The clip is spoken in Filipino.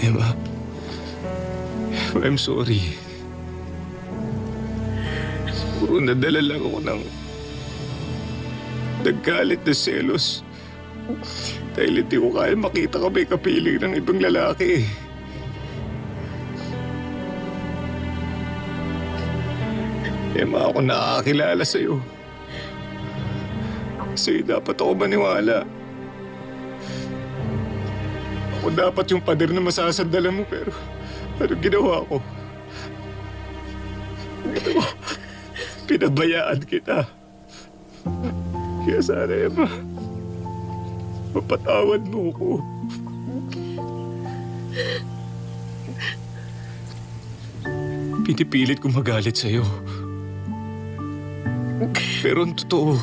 Emma, I'm sorry. Puro nadala lang ako ng naggalit na selos. Dahil hindi ko kaya makita ka may kapiling ng ibang lalaki. Emma, ako nakakakilala sa'yo. Sa'yo dapat ako maniwala. Ako dapat yung pader na masasandalan mo, pero ano ginawa ko? Pinabayaan kita. Kaya sana, Emma, mapatawad mo ko. Pinipilit kong magalit sa'yo. Pero ang totoo,